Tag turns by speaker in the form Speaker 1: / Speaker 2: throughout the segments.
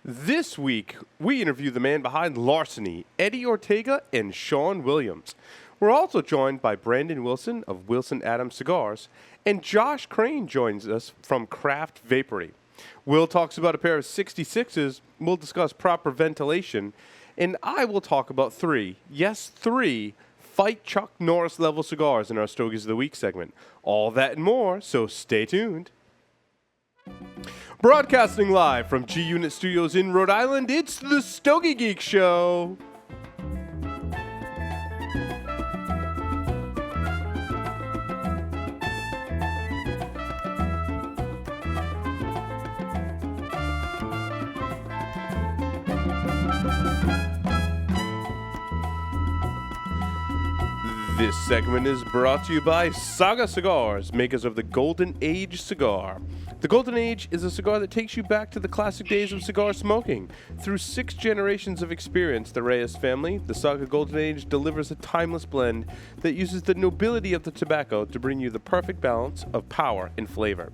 Speaker 1: This week, we interview the man behind Larceny, Eddie Ortega and Sean Williams. We're also joined by Brandon Wilson of Wilson Adams Cigars, and Josh Crane joins us from Craft Vapery. Will talks about a pair of 66s, we'll discuss proper ventilation, and I will talk about three Fight Chuck Norris level cigars in our Stogies of the Week segment. All that and more, so stay tuned. Broadcasting live from G Unit Studios in Rhode Island, it's the Stogie Geek Show. This segment is brought to you by Saga Cigars, makers of the Golden Age cigar. The Golden Age is a cigar that takes you back to the classic days of cigar smoking. Through 6 generations of experience, the Reyes family, the Saga Golden Age delivers a timeless blend that uses the nobility of the tobacco to bring you the perfect balance of power and flavor.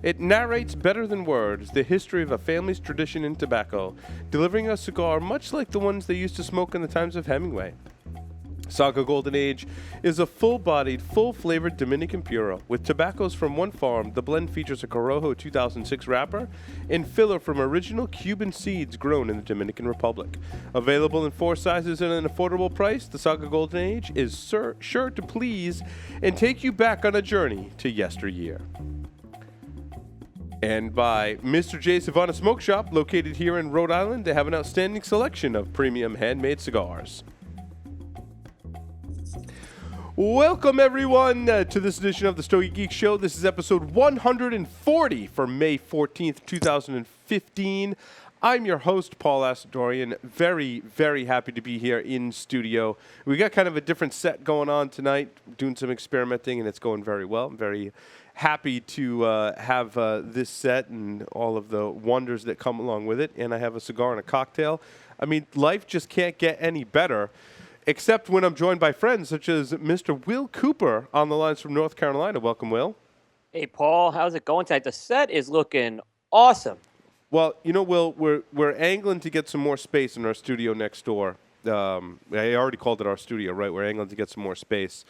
Speaker 1: It narrates better than words the history of a family's tradition in tobacco, delivering a cigar much like the ones they used to smoke in the times of Hemingway. Saga Golden Age is a full-bodied, full-flavored Dominican Puro. With tobaccos from one farm, the blend features a Corojo 2006 wrapper and filler from original Cuban seeds grown in the Dominican Republic. Available in 4 sizes at an affordable price, the Saga Golden Age is sure to please and take you back on a journey to yesteryear. And by Mr. J. Savannah Smoke Shop, located here in Rhode Island, they have an outstanding selection of premium handmade cigars. Welcome, everyone, to this edition of the Stogie Geek Show. This is episode 140 for May 14th, 2015. I'm your host, Paul Asadorian. Very, very happy to be here in studio. We got kind of a different set going on tonight, doing some experimenting, and it's going very well. I'm very happy to have this set and all of the wonders that come along with it. And I have a cigar and a cocktail. I mean, life just can't get any better. Except when I'm joined by friends such as Mr. Will Cooper on the lines from North Carolina. Welcome, Will.
Speaker 2: Hey, Paul. How's it going tonight? The set is looking awesome.
Speaker 1: Well, you know, Will, we're angling to get some more space in our studio next door. I already called it our studio, right? We're angling to get some more space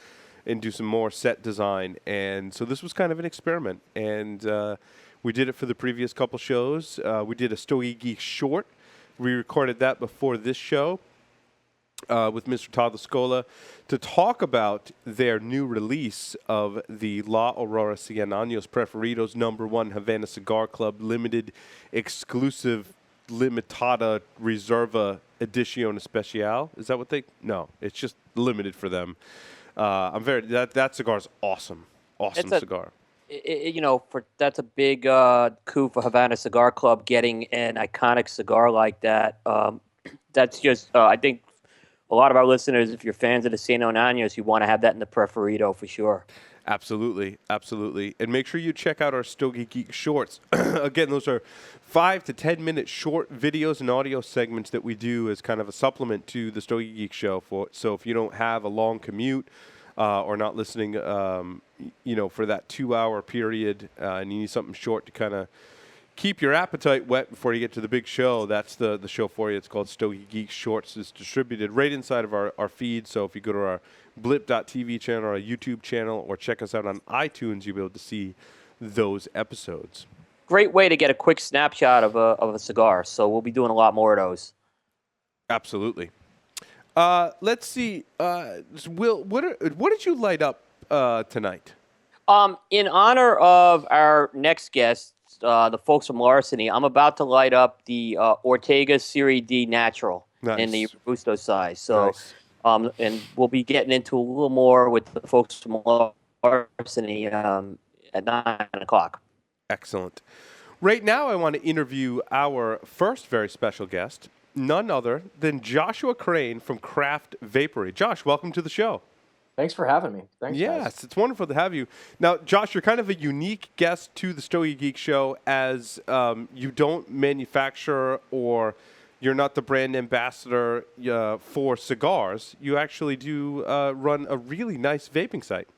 Speaker 1: and do some more set design. And so this was kind of an experiment. And we did it for the previous couple shows. We did a Stogie Geek short. We recorded that before this show. With Mr. Todd Lascola to talk about their new release of the La Aurora Cien Años Preferidos #1 Havana Cigar Club limited exclusive limitada reserva edición especial. Is that what they? No, it's just limited for them. That cigar's awesome. Awesome cigar.
Speaker 2: That's a big coup for Havana Cigar Club getting an iconic cigar like that. That's just I think. A lot of our listeners, if you're fans of the Cien Años, you want to have that in the Preferido for sure.
Speaker 1: Absolutely, absolutely. And make sure you check out our Stogie Geek shorts. Again, those are 5 to 10 minute short videos and audio segments that we do as kind of a supplement to the Stogie Geek show. So if you don't have a long commute or not listening, for that 2-hour period, and you need something short to kind of keep your appetite wet before you get to the big show, that's the show for you. It's called Stogie Geek Shorts. It's distributed right inside of our feed. So if you go to our blip.tv channel or our YouTube channel or check us out on iTunes, you'll be able to see those episodes.
Speaker 2: Great way to get a quick snapshot of a cigar. So we'll be doing a lot more of those.
Speaker 1: Absolutely. Let's see. Will, what did you light up tonight?
Speaker 2: In honor of our next guest, the folks from Larceny, I'm about to light up the Ortega Serie D Natural in the Robusto size. So, nice. And we'll be getting into a little more with the folks from Larceny at 9 o'clock.
Speaker 1: Excellent. Right now, I want to interview our first very special guest, none other than Joshua Crane from Craft Vapery. Josh, welcome to the show.
Speaker 3: Thanks for having me. Thanks,
Speaker 1: yes,
Speaker 3: guys.
Speaker 1: It's wonderful to have you. Now, Josh, you're kind of a unique guest to the Stogie Geek Show as you don't manufacture or you're not the brand ambassador for cigars. You actually do run a really nice vaping site.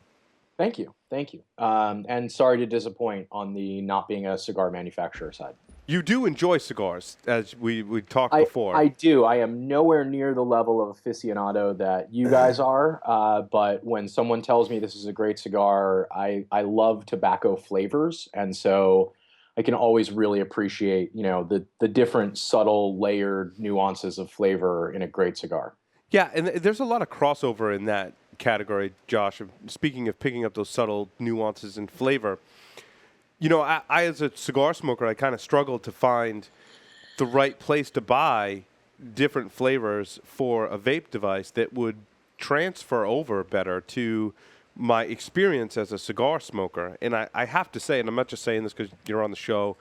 Speaker 3: Thank you. Thank you. And sorry to disappoint on the not being a cigar manufacturer side.
Speaker 1: You do enjoy cigars, as we talked
Speaker 3: I
Speaker 1: before.
Speaker 3: I do. I am nowhere near the level of aficionado that you guys are. But when someone tells me this is a great cigar, I love tobacco flavors, and so I can always really appreciate, the different subtle layered nuances of flavor in a great cigar.
Speaker 1: Yeah, and there's a lot of crossover in that category, Josh. Speaking of picking up those subtle nuances in flavor, I as a cigar smoker, I kind of struggled to find the right place to buy different flavors for a vape device that would transfer over better to my experience as a cigar smoker. And I have to say, and I'm not just saying this because you're on the show,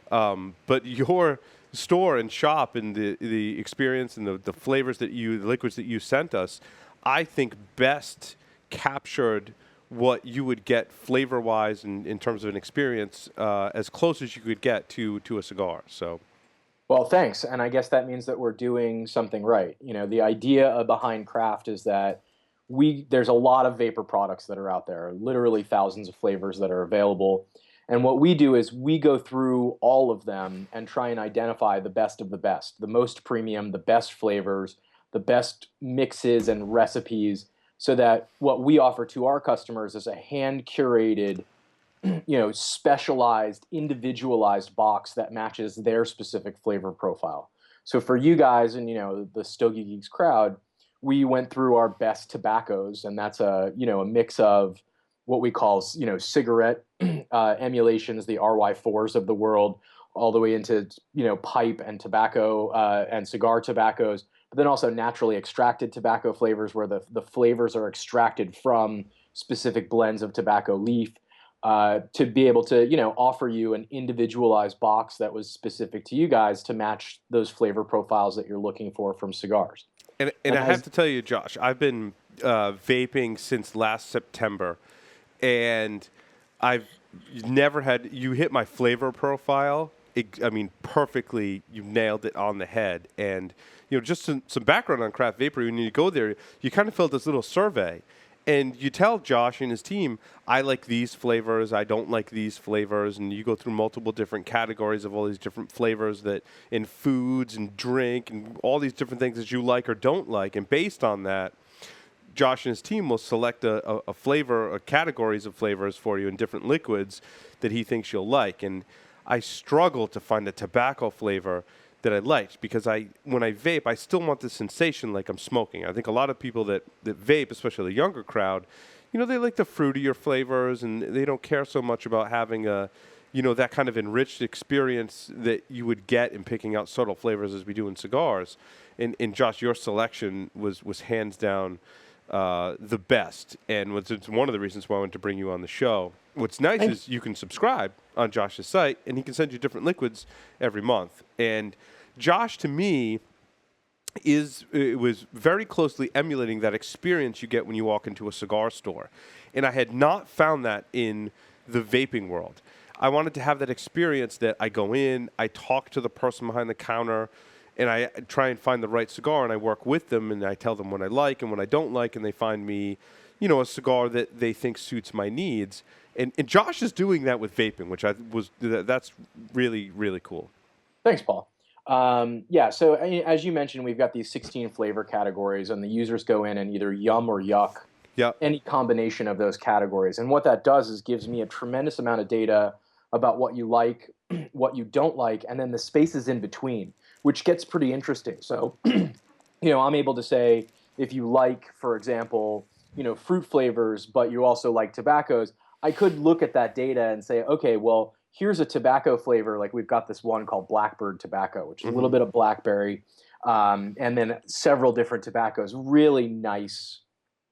Speaker 1: but your store and shop and the experience and the flavors the liquids that you sent us, I think best captured what you would get flavor-wise in terms of an experience as close as you could get to a cigar. So.
Speaker 3: Well, thanks. And I guess that means that we're doing something right. The idea behind Craft is that there's a lot of vapor products that are out there, literally thousands of flavors that are available. And what we do is we go through all of them and try and identify the best of the best, the most premium, the best flavors, the best mixes and recipes, so that what we offer to our customers is a hand curated, specialized, individualized box that matches their specific flavor profile. So for you guys and, the Stogie Geeks crowd, we went through our best tobaccos, and that's a mix of what we call, cigarette emulations, the RY4s of the world, all the way into, pipe and tobacco and cigar tobaccos, but then also naturally extracted tobacco flavors where the flavors are extracted from specific blends of tobacco leaf. To be able to, offer you an individualized box that was specific to you guys to match those flavor profiles that you're looking for from cigars.
Speaker 1: And I have to tell you, Josh, I've been vaping since last September, and I've never had, you hit my flavor profile. Perfectly, you nailed it on the head. And, just some background on Craft Vapery, when you go there, you kind of fill this little survey. And you tell Josh and his team, I like these flavors, I don't like these flavors, and you go through multiple different categories of all these different flavors that in foods and drink and all these different things that you like or don't like. And based on that, Josh and his team will select a flavor, categories of flavors for you in different liquids that he thinks you'll like. And I struggle to find a tobacco flavor that I liked, because when I vape, I still want the sensation like I'm smoking. I think a lot of people that vape, especially the younger crowd, they like the fruitier flavors, and they don't care so much about having that kind of enriched experience that you would get in picking out subtle flavors as we do in cigars. And Josh, your selection was hands down the best, and it's one of the reasons why I wanted to bring you on the show. What's nice is you can subscribe on Josh's site, and he can send you different liquids every month. And Josh, to me, it was very closely emulating that experience you get when you walk into a cigar store. And I had not found that in the vaping world. I wanted to have that experience that I go in, I talk to the person behind the counter, and I try and find the right cigar, and I work with them, and I tell them what I like and what I don't like, and they find me, a cigar that they think suits my needs. And Josh is doing that with vaping, which that's really, really cool.
Speaker 3: Thanks, Paul. So as you mentioned, we've got these 16 flavor categories, and the users go in and either yum or yuck any combination of those categories. And what that does is gives me a tremendous amount of data about what you like, what you don't like, and then the spaces in between, which gets pretty interesting. So, I'm able to say, if you like, for example, fruit flavors, but you also like tobaccos, I could look at that data and say, okay, well, here's a tobacco flavor. Like we've got this one called Blackbird tobacco, which is a little bit of blackberry, and then several different tobaccos, really nice,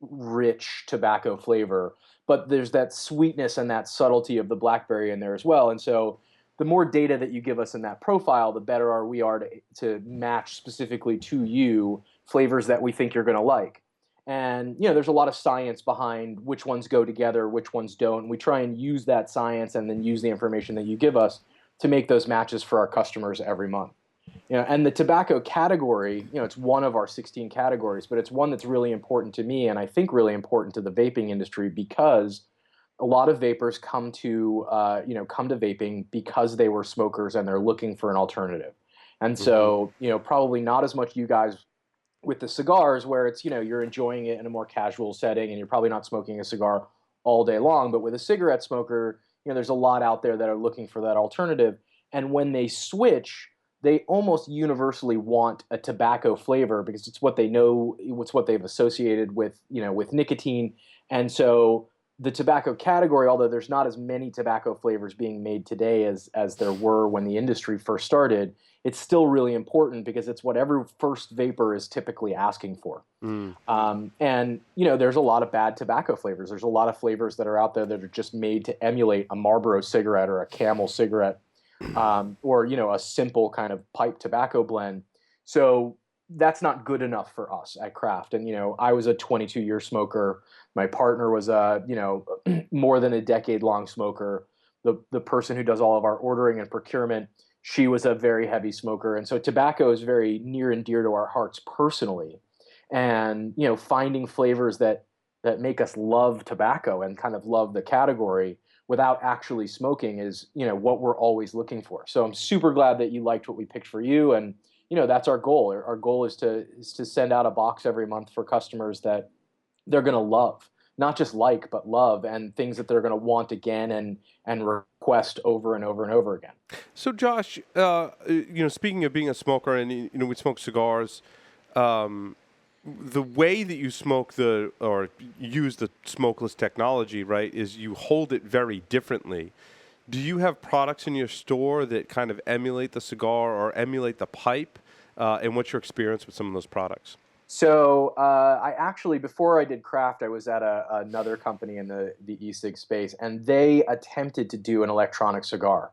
Speaker 3: rich tobacco flavor. But there's that sweetness and that subtlety of the blackberry in there as well. And so the more data that you give us in that profile, the better we are to match specifically to you flavors that we think you're going to like. And, there's a lot of science behind which ones go together, which ones don't. We try and use that science and then use the information that you give us to make those matches for our customers every month. And the tobacco category, it's one of our 16 categories, but it's one that's really important to me, and I think really important to the vaping industry, because a lot of vapors come to vaping because they were smokers and they're looking for an alternative. And so, probably not as much you guys with the cigars where it's, you're enjoying it in a more casual setting and you're probably not smoking a cigar all day long. But with a cigarette smoker, there's a lot out there that are looking for that alternative. And when they switch, they almost universally want a tobacco flavor because it's what they know, it's what they've associated with, with nicotine. And so the tobacco category, although there's not as many tobacco flavors being made today as there were when the industry first started, it's still really important because it's what every first vapor is typically asking for. And, there's a lot of bad tobacco flavors. There's a lot of flavors that are out there that are just made to emulate a Marlboro cigarette or a Camel cigarette, or, a simple kind of pipe tobacco blend. So that's not good enough for us at Craft. And, I was a 22-year smoker. My partner was a, more than a decade-long smoker. The person who does all of our ordering and procurement, she was a very heavy smoker. And so tobacco is very near and dear to our hearts personally. And, finding flavors that make us love tobacco and kind of love the category without actually smoking is, what we're always looking for. So I'm super glad that you liked what we picked for you. And, that's our goal. Our goal is to send out a box every month for customers that they're going to love, not just like, but love, and things that they're going to want again and request over and over and over again.
Speaker 1: So Josh, speaking of being a smoker and, we smoke cigars, the way that you smoke or use the smokeless technology, right, is you hold it very differently. Do you have products in your store that kind of emulate the cigar or emulate the pipe? And what's your experience with some of those products?
Speaker 3: So I actually, before I did Craft, I was at another company in the e-cig space, and they attempted to do an electronic cigar.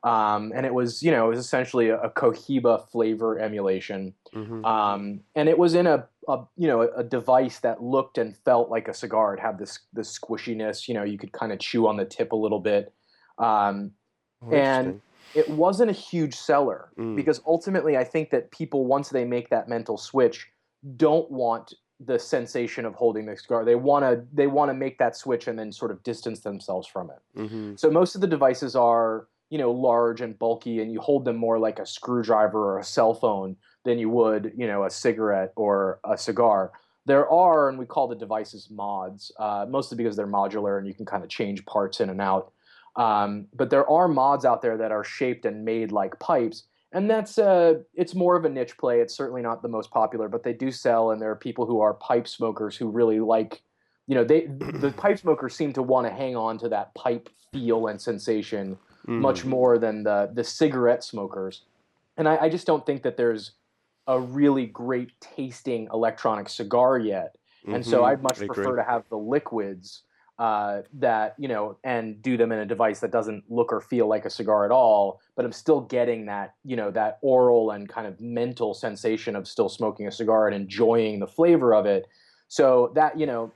Speaker 3: And it was essentially a Cohiba flavor emulation. And it was in a device that looked and felt like a cigar. It had this squishiness, you could kind of chew on the tip a little bit. And it wasn't a huge seller because ultimately I think that people, once they make that mental switch, don't want the sensation of holding the cigar. They want to make that switch and then sort of distance themselves from it. So most of the devices are, large and bulky, and you hold them more like a screwdriver or a cell phone than you would, a cigarette or a cigar. There are, and we call the devices mods, mostly because they're modular and you can kind of change parts in and out. But there are mods out there that are shaped and made like pipes, and that's it's more of a niche play. It's certainly not the most popular, but they do sell, and there are people who are pipe smokers who really like, the pipe smokers seem to want to hang on to that pipe feel and sensation much more than the cigarette smokers. And I just don't think that there's a really great tasting electronic cigar yet. And so I'd much prefer to have the liquids that, and do them in a device that doesn't look or feel like a cigar at all, but I'm still getting that, that oral and kind of mental sensation of still smoking a cigar and enjoying the flavor of it. So that,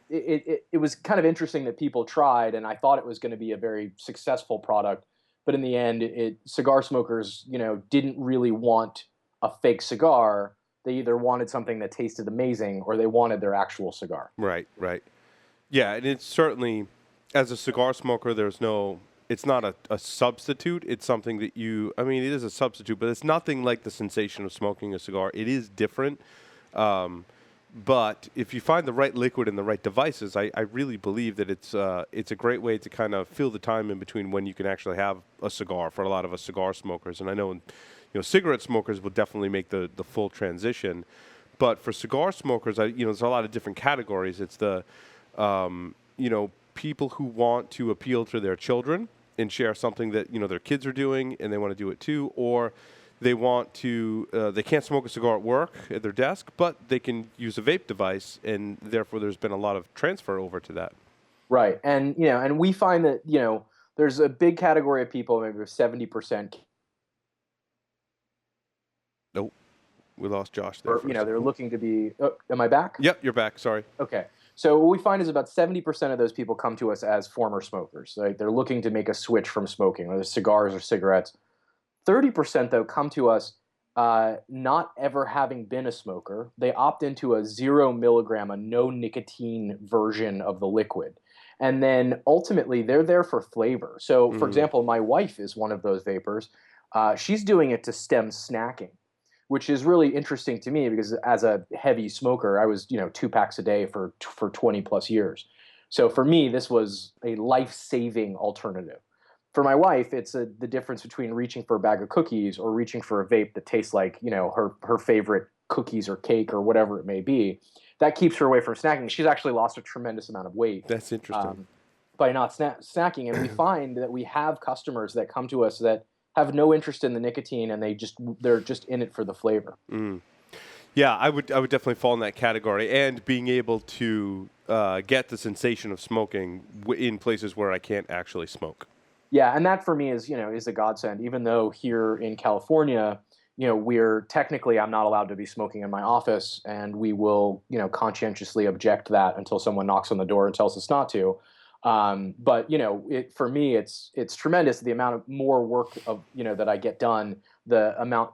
Speaker 3: it was kind of interesting that people tried, and I thought it was going to be a very successful product. But in the end, cigar smokers, didn't really want a fake cigar. They either wanted something that tasted amazing or they wanted their actual cigar.
Speaker 1: Right. Yeah, and it's certainly, as a cigar smoker, it's not a substitute. It's something that it is a substitute, but it's nothing like the sensation of smoking a cigar. It is different. But if you find the right liquid and the right devices, I really believe that it's a great way to kind of fill the time in between when you can actually have a cigar for a lot of us cigar smokers. And I know, cigarette smokers will definitely make the full transition. But for cigar smokers, there's a lot of different categories. It's the, people who want to appeal to their children and share something that, their kids are doing and they want to do it too, or they want to, they can't smoke a cigar at work at their desk, but they can use a vape device, and therefore there's been a lot of transfer over to that.
Speaker 3: Right. And, and we find that, there's a big category of people, maybe 70%.
Speaker 1: Nope. We lost Josh there.
Speaker 3: Or, they're looking to be, am I back?
Speaker 1: Yep, you're back. Sorry.
Speaker 3: Okay. So what we find is about 70% of those people come to us as former smokers. Right? They're looking to make a switch from smoking, whether cigars or cigarettes. 30%, though, come to us not ever having been a smoker. They opt into a 0 milligram, a no nicotine version of the liquid. And then ultimately, they're there for flavor. So, for example, my wife is one of those vapors. She's doing it to stem snacking, which is really interesting to me because as a heavy smoker, I was 2 packs a day for 20 plus years. So for me, this was a life-saving alternative. For my wife, it's the difference between reaching for a bag of cookies or reaching for a vape that tastes like her favorite cookies or cake or whatever it may be. That keeps her away from snacking. She's actually lost a tremendous amount of weight.
Speaker 1: That's interesting.
Speaker 3: By not snacking, and we find that we have customers that come to us that have no interest in the nicotine, and they're just in it for the flavor.
Speaker 1: Yeah, I would definitely fall in that category, and being able to get the sensation of smoking in places where I can't actually smoke.
Speaker 3: Yeah, and that for me is a godsend. Even though here in California, we're technically I'm not allowed to be smoking in my office, and we will conscientiously object that until someone knocks on the door and tells us not to. But for me, it's tremendous the amount of more work of that I get done, the amount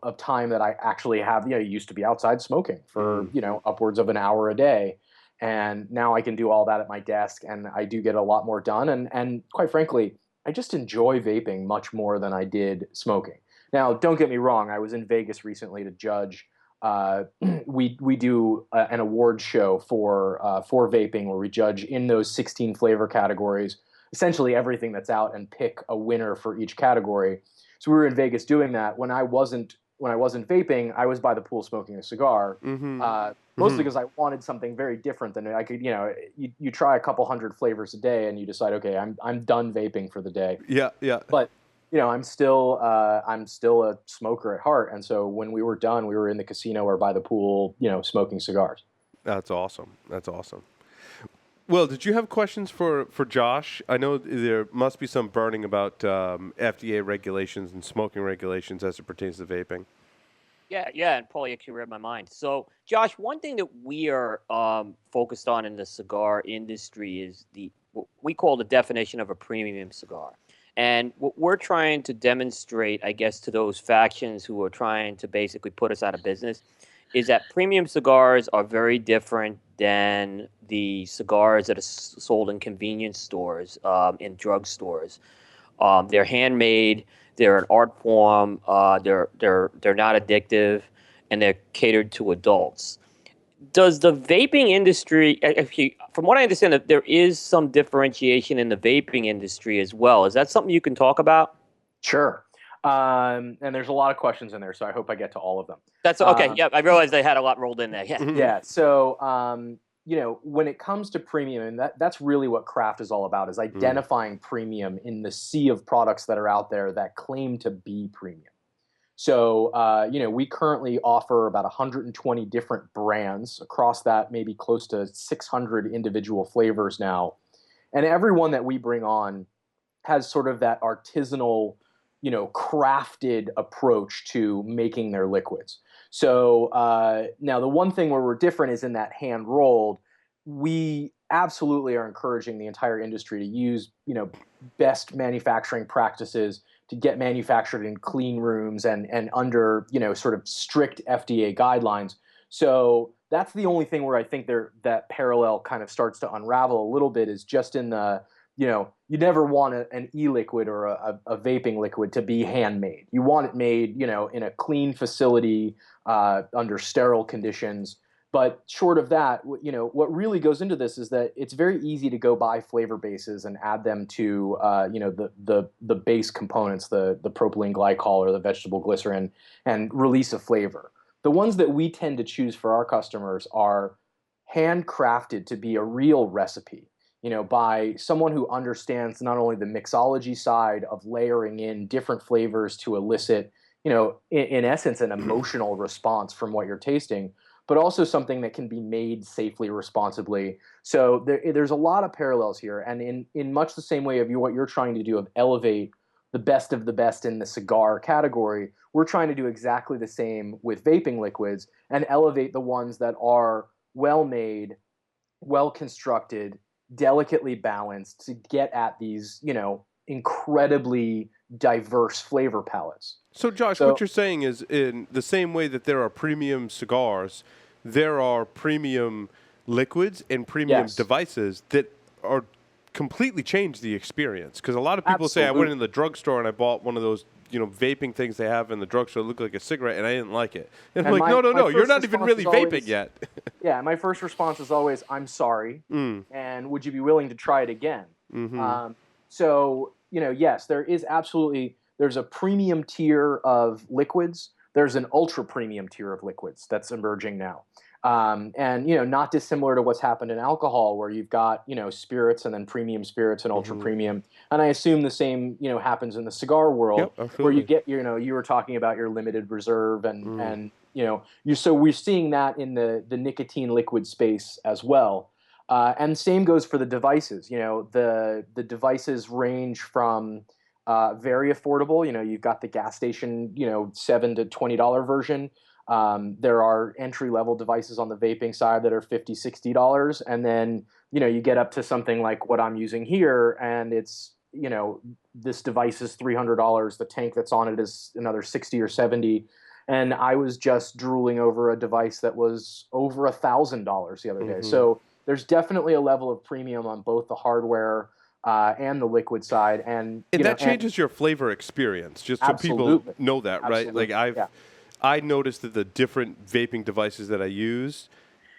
Speaker 3: of time that I actually have. I used to be outside smoking for upwards of an hour a day, and now I can do all that at my desk, and I do get a lot more done. And quite frankly, I just enjoy vaping much more than I did smoking. Now, don't get me wrong. I was in Vegas recently to judge. We do an award show for vaping where we judge in those 16 flavor categories, essentially everything that's out, and pick a winner for each category. So we were in Vegas doing that. When I wasn't vaping, I was by the pool smoking a cigar, mostly because I wanted something very different than I could. You try a couple hundred flavors a day, and you decide, okay, I'm done vaping for the day.
Speaker 1: Yeah.
Speaker 3: But I'm still a smoker at heart, and so when we were done, we were in the casino or by the pool, smoking cigars.
Speaker 1: That's awesome. Well, did you have questions for Josh? I know there must be some burning about FDA regulations and smoking regulations as it pertains to vaping.
Speaker 2: Yeah, and Paul, you actually read my mind. So, Josh, one thing that we are focused on in the cigar industry is what we call the definition of a premium cigar. And what we're trying to demonstrate, I guess, to those factions who are trying to basically put us out of business is that premium cigars are very different than the cigars that are sold in convenience stores, in drugstores. They're handmade. They're an art form. They're not addictive, and they're catered to adults. Does the vaping industry, from what I understand, that there is some differentiation in the vaping industry as well. Is that something you can talk about?
Speaker 3: Sure. And there's a lot of questions in there, so I hope I get to all of them.
Speaker 2: That's okay. Yeah, I realized they had a lot rolled in there. Yeah.
Speaker 3: Yeah. So, when it comes to premium, and that's really what craft is all about, is identifying premium in the sea of products that are out there that claim to be premium. So, we currently offer about 120 different brands across that, maybe close to 600 individual flavors now. And every one that we bring on has sort of that artisanal, crafted approach to making their liquids. So now the one thing where we're different is in that hand rolled. We absolutely are encouraging the entire industry to use, best manufacturing practices to get manufactured in clean rooms and under, sort of strict FDA guidelines. So that's the only thing where I think that parallel kind of starts to unravel a little bit, is just in the, you never want an e-liquid or a vaping liquid to be handmade. You want it made, in a clean facility under sterile conditions. But short of that, what really goes into this is that it's very easy to go buy flavor bases and add them to, the base components, the propylene glycol or the vegetable glycerin, and release a flavor. The ones that we tend to choose for our customers are handcrafted to be a real recipe, by someone who understands not only the mixology side of layering in different flavors to elicit, in essence, an emotional response from what you're tasting, but also something that can be made safely, responsibly. So there's a lot of parallels here. And in much the same way of what you're trying to do of elevate the best of the best in the cigar category, we're trying to do exactly the same with vaping liquids and elevate the ones that are well-made, well-constructed, delicately balanced to get at these, incredibly diverse flavor palettes.
Speaker 1: So, Josh, what you're saying is, in the same way that there are premium cigars, there are premium liquids and premium devices that are completely changed the experience. Because a lot of people say, I went in the drugstore and I bought one of those, vaping things they have in the drugstore that look like a cigarette, and I didn't like it. And I'm like, no, you're not even really vaping yet.
Speaker 3: Yeah, my first response is always, I'm sorry, and would you be willing to try it again? Mm-hmm. So, yes, there is absolutely, there's a premium tier of liquids. There's an ultra premium tier of liquids that's emerging now. And, not dissimilar to what's happened in alcohol, where you've got, spirits and then premium spirits and ultra premium. And I assume the same, happens in the cigar world, where you get, you were talking about your limited reserve and so we're seeing that in the nicotine liquid space as well. And same goes for the devices. The devices range from very affordable. You've got the gas station, $7 to $20 version. There are entry-level devices on the vaping side that are $50, $60. And then, you get up to something like what I'm using here, and it's, this device is $300. The tank that's on it is another 60 or 70. And I was just drooling over a device that was over $1,000 the other day. So there's definitely a level of premium on both the hardware and the liquid side. And
Speaker 1: that changes your flavor experience, just so people know that, right? Like I noticed that the different vaping devices that I use,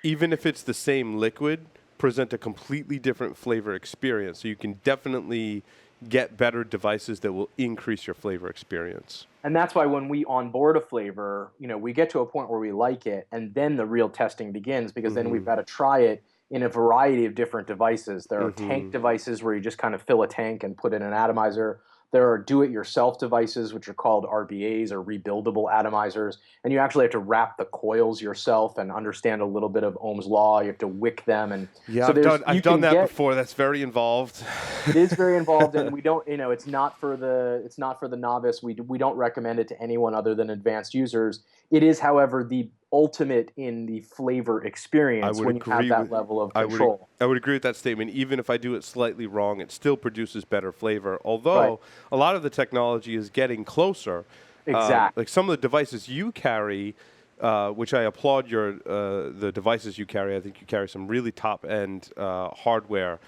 Speaker 1: even if it's the same liquid, present a completely different flavor experience. So you can definitely get better devices that will increase your flavor experience.
Speaker 3: And that's why when we onboard a flavor, we get to a point where we like it, and then the real testing begins, because then we've got to try it in a variety of different devices. There are tank devices where you just kind of fill a tank and put in an atomizer. There are do-it-yourself devices, which are called RBAs, or rebuildable atomizers, and you actually have to wrap the coils yourself and understand a little bit of Ohm's law. You have to wick them, and
Speaker 1: I've done that before. That's very involved.
Speaker 3: It is very involved, and we don't, it's not for the novice. We don't recommend it to anyone other than advanced users. It is, however, the ultimate in the flavor experience when you have that level of control.
Speaker 1: I would agree with that statement. Even if I do it slightly wrong, it still produces better flavor. Although a lot of the technology is getting closer.
Speaker 3: Exactly.
Speaker 1: Like some of the devices you carry, which I applaud the devices you carry. I think you carry some really top-end hardware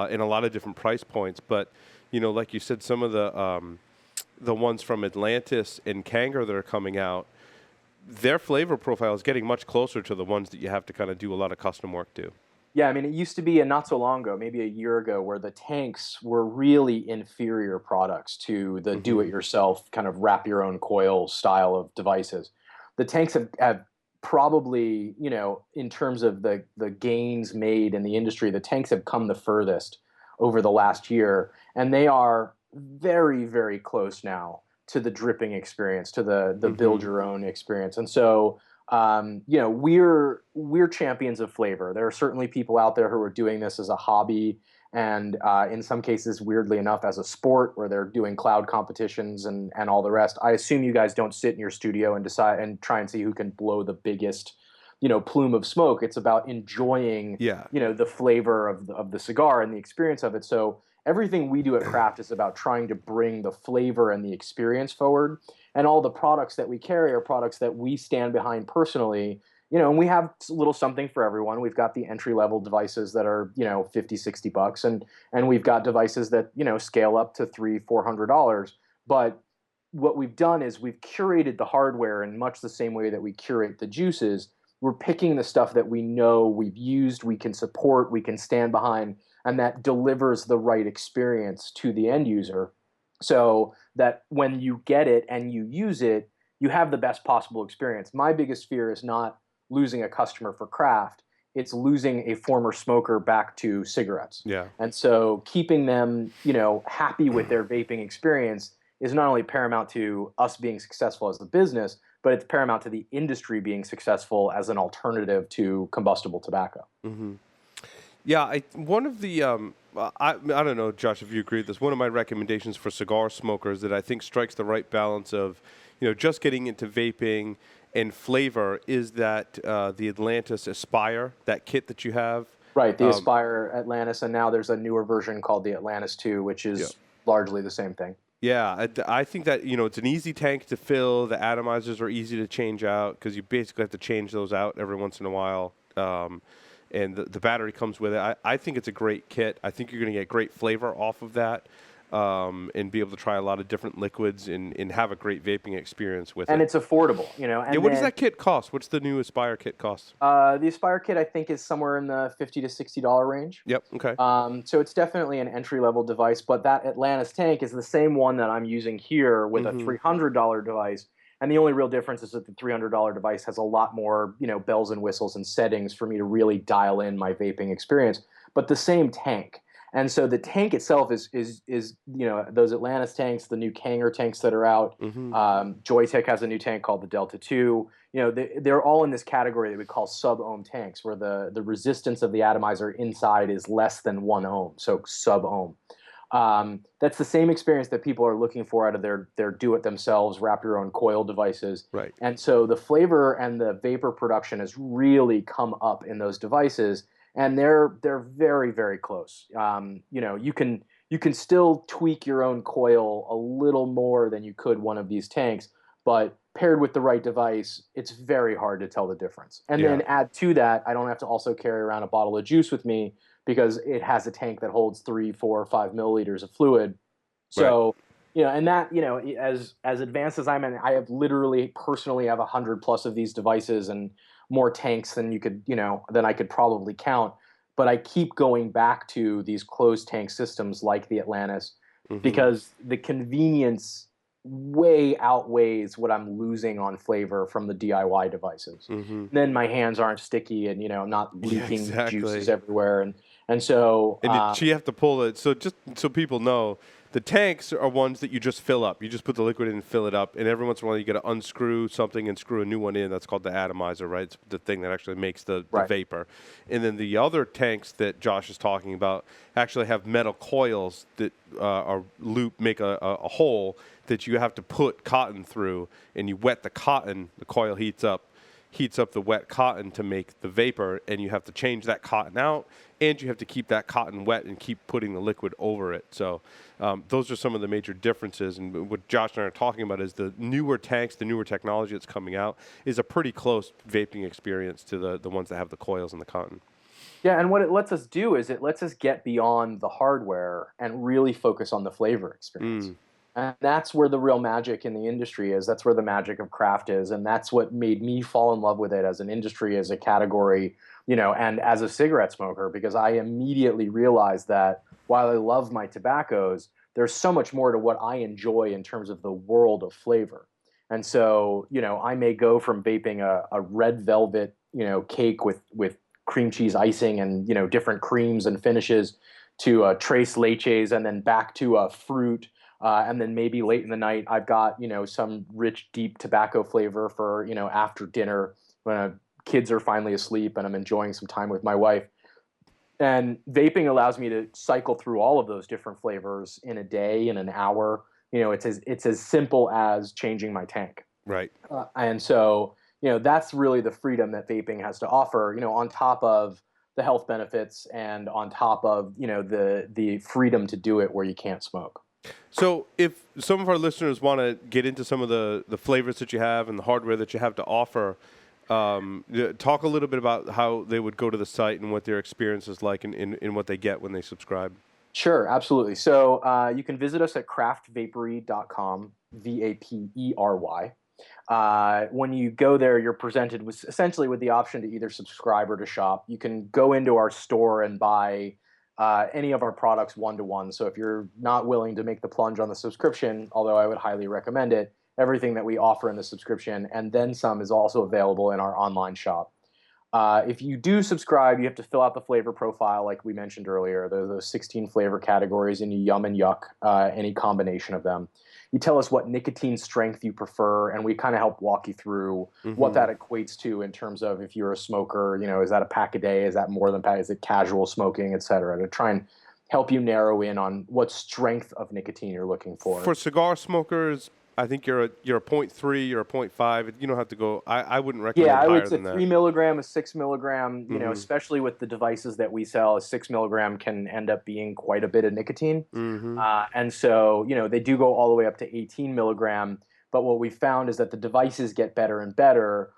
Speaker 1: in a lot of different price points. But, like you said, some of the ones from Atlantis and Kangar that are coming out, their flavor profile is getting much closer to the ones that you have to kind of do a lot of custom work to.
Speaker 3: Yeah, I mean, it used to be not so long ago, maybe a year ago, where the tanks were really inferior products to the do-it-yourself kind of wrap your own coil style of devices. The tanks have probably, in terms of the gains made in the industry, the tanks have come the furthest over the last year, and they are very, very close now to the dripping experience, to the build your own experience. And so, we're champions of flavor. There are certainly people out there who are doing this as a hobby, and in some cases, weirdly enough, as a sport, where they're doing cloud competitions and all the rest. I assume you guys don't sit in your studio and decide and try and see who can blow the biggest, plume of smoke. It's about enjoying, the flavor of the cigar and the experience of it. So everything we do at Craft is about trying to bring the flavor and the experience forward. And all the products that we carry are products that we stand behind personally, and we have a little something for everyone. We've got the entry-level devices that are, $50, $60, and we've got devices that, scale up to $300, $400. But what we've done is we've curated the hardware in much the same way that we curate the juices. We're picking the stuff that we know we've used, we can support, we can stand behind, and that delivers the right experience to the end user, so that when you get it and you use it, you have the best possible experience. My biggest fear is not losing a customer for Craft. It's losing a former smoker back to cigarettes.
Speaker 1: Yeah.
Speaker 3: And so keeping them, happy with their vaping experience is not only paramount to us being successful as a business, but it's paramount to the industry being successful as an alternative to combustible tobacco.
Speaker 1: Mm-hmm. Yeah, one of the I don't know, Josh, if you agree with this. One of my recommendations for cigar smokers that I think strikes the right balance of, just getting into vaping and flavor is that the Atlantis Aspire, that kit that you have.
Speaker 3: Right, the Aspire Atlantis, and now there's a newer version called the Atlantis 2, which is largely the same thing.
Speaker 1: Yeah, I think that, it's an easy tank to fill. The atomizers are easy to change out because you basically have to change those out every once in a while. and the battery comes with it. I think it's a great kit. I think you're going to get great flavor off of that. And be able to try a lot of different liquids and have a great vaping experience with it.
Speaker 3: And it's affordable, you know. And
Speaker 1: yeah, what does that kit cost? What's the new Aspire kit cost?
Speaker 3: The Aspire kit, I think, is somewhere in the $50 to $60 range.
Speaker 1: Yep, okay.
Speaker 3: So it's definitely an entry-level device, but that Atlantis tank is the same one that I'm using here with a $300 device. And the only real difference is that the $300 device has a lot more, you know, bells and whistles and settings for me to really dial in my vaping experience, but the same tank. And so the tank itself is you know, those Atlantis tanks, the new Kanger tanks that are out. Joytech has a new tank called the Delta 2. You know, they're all in this category that we call sub-ohm tanks, where the resistance of the atomizer inside is less than 1 ohm, so sub-ohm. That's the same experience that people are looking for out of their do-it-themselves, wrap-your-own coil devices.
Speaker 1: Right.
Speaker 3: And so the flavor and the vapor production has really come up in those devices. And they're very, very close. You know, you can still tweak your own coil a little more than you could one of these tanks, but paired with the right device, it's very hard to tell the difference. And then add to that, I don't have to also carry around a bottle of juice with me because it has a tank that holds 3, 4, 5 milliliters of fluid. So, you know, and that, you know, as advanced as I'm in, I have literally personally have 100+ of these devices and more tanks than you could, you know, than I could probably count. But I keep going back to these closed tank systems like the Atlantis because the convenience way outweighs what I'm losing on flavor from the DIY devices. Then my hands aren't sticky and, you know, not leaking juices everywhere. And so
Speaker 1: you have to pull it. So just so people know, the tanks are ones that you just fill up. You just put the liquid in and fill it up. And every once in a while, you got to unscrew something and screw a new one in. That's called the atomizer, right? It's the thing that actually makes the vapor. And then the other tanks that Josh is talking about actually have metal coils that make a hole that you have to put cotton through. And you wet the cotton. The coil heats up the wet cotton to make the vapor, and you have to change that cotton out, and you have to keep that cotton wet and keep putting the liquid over it. So those are some of the major differences. And what Josh and I are talking about is the newer tanks, the newer technology that's coming out is a pretty close vaping experience to the ones that have the coils and the cotton.
Speaker 3: Yeah, and what it lets us do is it lets us get beyond the hardware and really focus on the flavor experience. And that's where the real magic in the industry is. That's where the magic of craft is. And that's what made me fall in love with it as an industry, as a category, you know, and as a cigarette smoker, because I immediately realized that while I love my tobaccos, there's so much more to what I enjoy in terms of the world of flavor. And so, you know, I may go from vaping a red velvet, you know, cake with cream cheese icing and, you know, different creams and finishes to tres leches and then back to a fruit. And then maybe late in the night, I've got, you know, some rich, deep tobacco flavor for, you know, after dinner when kids are finally asleep and I'm enjoying some time with my wife. And vaping allows me to cycle through all of those different flavors in a day, in an hour. You know, it's as simple as changing my tank.
Speaker 1: Right.
Speaker 3: And so, you know, that's really the freedom that vaping has to offer, you know, on top of the health benefits and on top of, you know, the freedom to do it where you can't smoke.
Speaker 1: So if some of our listeners want to get into some of the flavors that you have and the hardware that you have to offer, talk a little bit about how they would go to the site and what their experience is like and what they get when they subscribe.
Speaker 3: Sure, absolutely. So you can visit us at craftvapery.com, VAPERY. When you go there, you're presented with essentially with the option to either subscribe or to shop. You can go into our store and buy any of our products one-to-one. So if you're not willing to make the plunge on the subscription, although I would highly recommend it, everything that we offer in the subscription and then some is also available in our online shop. If you do subscribe, you have to fill out the flavor profile like we mentioned earlier. There are those 16 flavor categories and you yum and yuck, any combination of them. You tell us what nicotine strength you prefer, and we kind of help walk you through what that equates to in terms of if you're a smoker, you know, is that a pack a day? Is that more than a pack? Is it casual smoking, et cetera, to try and help you narrow in on what strength of nicotine you're looking for.
Speaker 1: For cigar smokers, I think you're a 0.3, you're a 0.5. You don't have to go. I wouldn't recommend higher than that. Yeah, I would say
Speaker 3: 3 milligram, a 6 milligram. You know, especially with the devices that we sell, a 6 milligram can end up being quite a bit of nicotine. And so, you know, they do go all the way up to 18 milligram. But what we found is that the devices get better and better.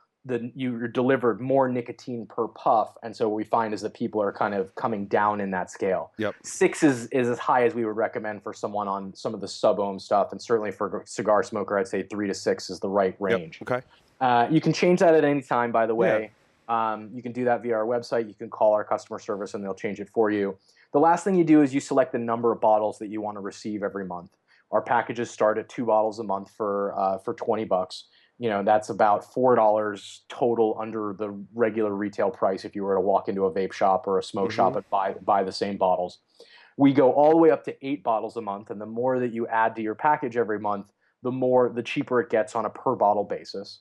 Speaker 3: you're delivered more nicotine per puff, and so what we find is that people are kind of coming down in that scale.
Speaker 1: Yep.
Speaker 3: 6 is as high as we would recommend for someone on some of the sub-ohm stuff, and certainly for a cigar smoker, I'd say 3 to 6 is the right range.
Speaker 1: Yep. Okay.
Speaker 3: You can change that at any time, by the way. You can do that via our website. You can call our customer service, and they'll change it for you. The last thing you do is you select the number of bottles that you want to receive every month. Our packages start at 2 bottles a month for $20. That's about $4 total under the regular retail price if you were to walk into a vape shop or a smoke shop and buy the same bottles. We go all the way up to 8 bottles a month, and the more that you add to your package every month, the cheaper it gets on a per bottle basis.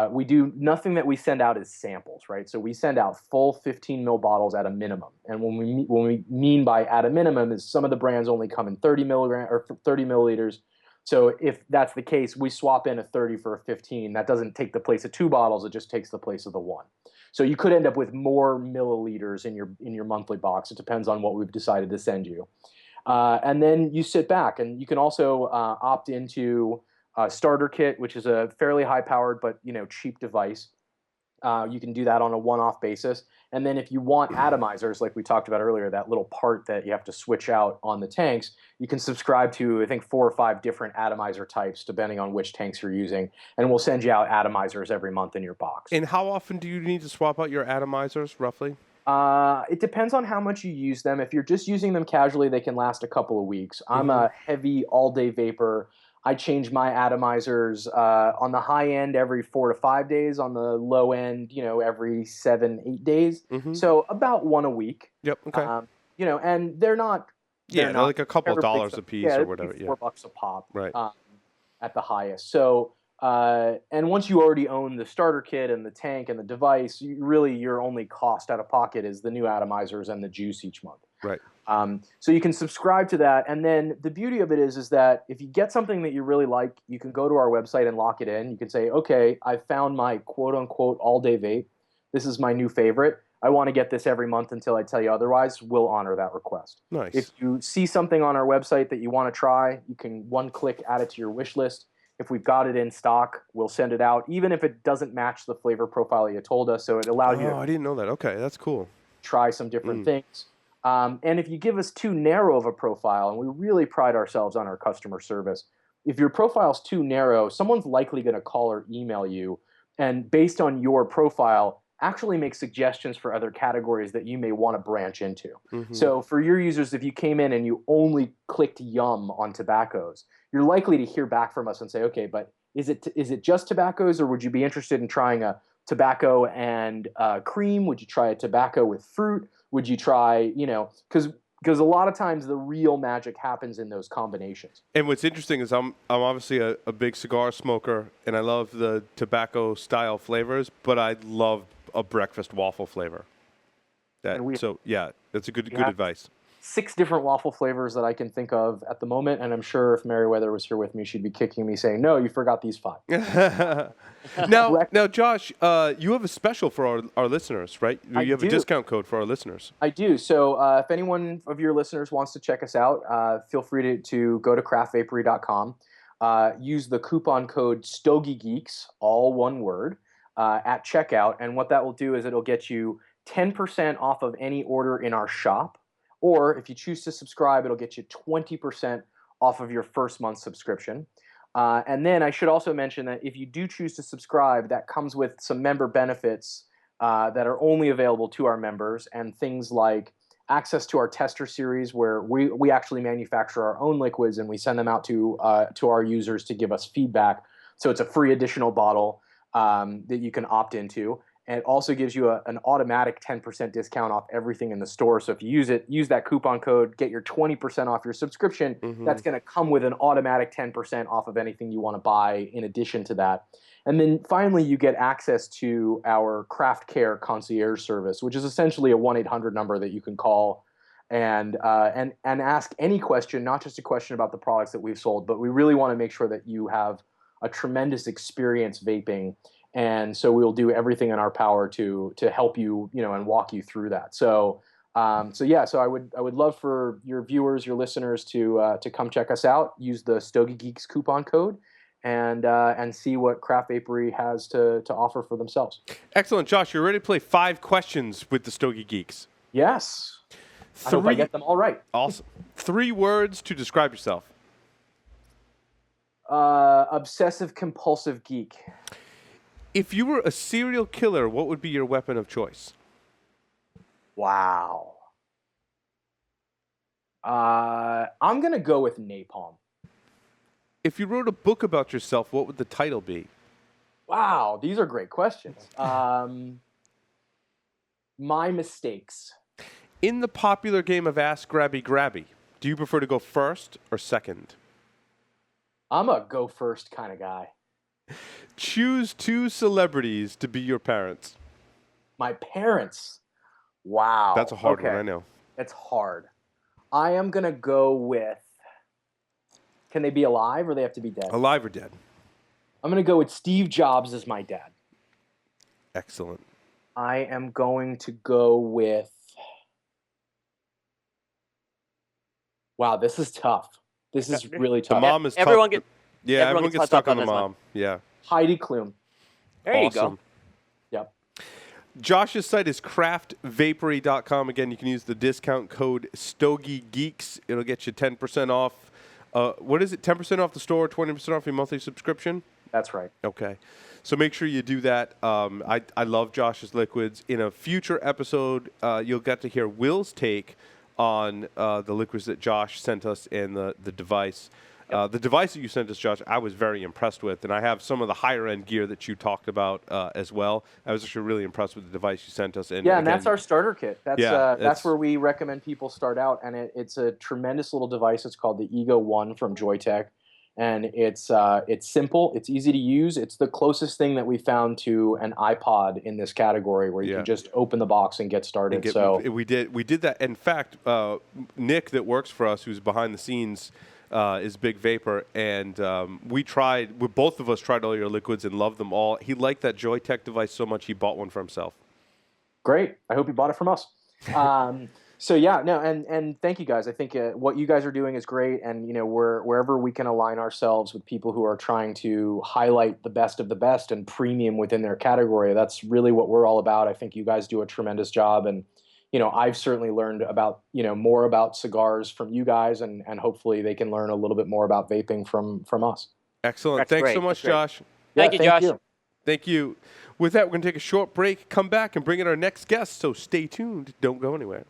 Speaker 3: We do nothing that we send out is samples, right? So we send out full 15 ml bottles at a minimum. And when we mean by at a minimum is some of the brands only come in 30 milliliters. So if that's the case, we swap in a 30 for a 15. That doesn't take the place of 2 bottles. It just takes the place of the 1. So you could end up with more milliliters in your monthly box. It depends on what we've decided to send you. And then you sit back, and you can also opt into a starter kit, which is a fairly high-powered but cheap device. You can do that on a one-off basis. And then if you want atomizers, like we talked about earlier, that little part that you have to switch out on the tanks, you can subscribe to, I think, 4 or 5 different atomizer types, depending on which tanks you're using. And we'll send you out atomizers every month in your box.
Speaker 1: And how often do you need to swap out your atomizers, roughly?
Speaker 3: It depends on how much you use them. If you're just using them casually, they can last a couple of weeks. I'm a heavy all-day vapor. I change my atomizers on the high end every 4 to 5 days. On the low end, every 7, 8 days. So about 1 a week.
Speaker 1: Yep. Okay.
Speaker 3: And they're not.
Speaker 1: They're like a couple dollars a piece or whatever.
Speaker 3: $4 a pop.
Speaker 1: Right.
Speaker 3: At the highest. So. And once you already own the starter kit and the tank and the device, your only cost out of pocket is the new atomizers and the juice each month.
Speaker 1: Right.
Speaker 3: So you can subscribe to that. And then the beauty of it is that if you get something that you really like, you can go to our website and lock it in. You can say, okay, I found my quote unquote all day vape. This is my new favorite. I want to get this every month until I tell you otherwise. We'll honor that request.
Speaker 1: Nice.
Speaker 3: If you see something on our website that you want to try, you can one click add it to your wish list. If we've got it in stock, we'll send it out, even if it doesn't match the flavor profile you told us. So it allows you to
Speaker 1: I didn't know that. Okay, that's cool.
Speaker 3: Try some different things. And if you give us too narrow of a profile, and we really pride ourselves on our customer service, if your profile's too narrow, someone's likely going to call or email you, and based on your profile, actually make suggestions for other categories that you may want to branch into. So for your users, if you came in and you only clicked yum on tobaccos, you're likely to hear back from us and say, okay, but is it just tobaccos, or would you be interested in trying a tobacco and cream? Would you try a tobacco with fruit? Would you try, because a lot of times the real magic happens in those combinations.
Speaker 1: And what's interesting is I'm obviously a big cigar smoker, and I love the tobacco style flavors, but I love a breakfast waffle flavor. That's a good advice. 6
Speaker 3: different waffle flavors that I can think of at the moment, and I'm sure if Meriwether was here with me, she'd be kicking me saying, no, you forgot these 5.
Speaker 1: Now, Josh, you have a special for our listeners, right? You have a discount code for our listeners.
Speaker 3: I do. So if anyone of your listeners wants to check us out, feel free to go to craftvapery.com. Use the coupon code StogieGeeks, all one word, at checkout. And what that will do is it'll get you 10% off of any order in our shop. Or if you choose to subscribe, it'll get you 20% off of your first month subscription. And then I should also mention that if you do choose to subscribe, that comes with some member benefits that are only available to our members, and things like access to our tester series, where we actually manufacture our own liquids and we send them out to our users to give us feedback. So it's a free additional bottle that you can opt into. And it also gives you an automatic 10% discount off everything in the store. So if you use that coupon code, get your 20% off your subscription. That's going to come with an automatic 10% off of anything you want to buy in addition to that. And then finally, you get access to our Craft Care concierge service, which is essentially a 1-800 number that you can call and ask any question, not just a question about the products that we've sold, but we really want to make sure that you have a tremendous experience vaping. And so we'll do everything in our power to help you, and walk you through that. So I would love for your viewers, your listeners to come check us out. Use the Stogie Geeks coupon code, and see what Craft Vapery has to offer for themselves.
Speaker 1: Excellent, Josh. You're ready to play 5 questions with the Stogie Geeks.
Speaker 3: Yes. I hope I get them all right.
Speaker 1: Awesome. 3 words to describe yourself.
Speaker 3: Obsessive compulsive geek.
Speaker 1: If you were a serial killer, what would be your weapon of choice?
Speaker 3: Wow. I'm going to go with napalm.
Speaker 1: If you wrote a book about yourself, what would the title be?
Speaker 3: Wow, these are great questions. My mistakes.
Speaker 1: In the popular game of Ask Grabby Grabby, do you prefer to go first or second?
Speaker 3: I'm a go first kind of guy.
Speaker 1: Choose 2 celebrities to be your parents.
Speaker 3: My parents. Wow.
Speaker 1: That's a hard one, I know.
Speaker 3: It's hard. I am going to go with... Can they be alive or they have to be dead?
Speaker 1: Alive or dead?
Speaker 3: I'm going to go with Steve Jobs as my dad.
Speaker 1: Excellent.
Speaker 3: I am going to go with... Wow, this is tough. This is really tough.
Speaker 1: The mom is tough. Everyone gets stuck on the mom. One. Yeah.
Speaker 3: Heidi Klum.
Speaker 2: There you go.
Speaker 3: Yep.
Speaker 1: Josh's site is craftvapery.com. Again, you can use the discount code StogieGeeks. It'll get you 10% off. What is it? 10% off the store, 20% off your monthly subscription?
Speaker 3: That's right.
Speaker 1: Okay. So make sure you do that. I love Josh's liquids. In a future episode, you'll get to hear Will's take on the liquids that Josh sent us and the device. Yep. The device that you sent us, Josh, I was very impressed with, and I have some of the higher-end gear that you talked about as well. I was actually really impressed with the device you sent us. And
Speaker 3: yeah, and that's our starter kit. That's where we recommend people start out, and it's a tremendous little device. It's called the Ego 1 from Joytech, and it's simple. It's easy to use. It's the closest thing that we found to an iPod in this category, where you can just open the box and get started.
Speaker 1: We did that. In fact, Nick, that works for us, who's behind the scenes, is Big Vapor, and both of us tried all your liquids and loved them all. He liked that Joytech device so much he bought one for himself.
Speaker 3: Great. I hope he bought it from us. And thank you guys. I think what you guys are doing is great, and wherever we can align ourselves with people who are trying to highlight the best of the best and premium within their category, that's really what we're all about. I think you guys do a tremendous job, and I've certainly learned about, more about cigars from you guys, and hopefully they can learn a little bit more about vaping from us.
Speaker 1: Excellent. Thanks so much, Josh.
Speaker 2: Thank you, Josh.
Speaker 1: Thank you. With that, we're going to take a short break, come back, and bring in our next guest, so stay tuned. Don't go anywhere.